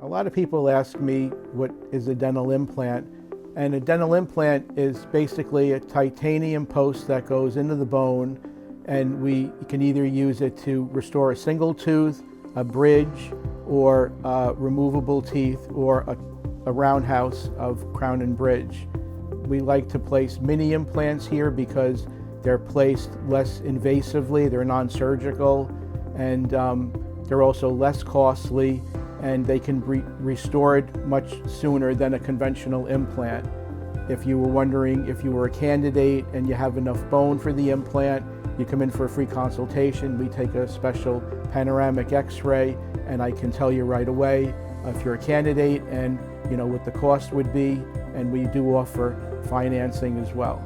A lot of people ask me what is a dental implant, and a dental implant is basically a titanium post that goes into the bone, and we can either use it to restore a single tooth, a bridge, or removable teeth, or a roundhouse of crown and bridge. We like to place mini implants here because they're placed less invasively, they're non-surgical, and they're also less costly, and they can be restored much sooner than a conventional implant. If you were wondering if you were a candidate and you have enough bone for the implant, you come in for a free consultation. We take a special panoramic x-ray, and I can tell you right away if you're a candidate and what the cost would be, and we do offer financing as well.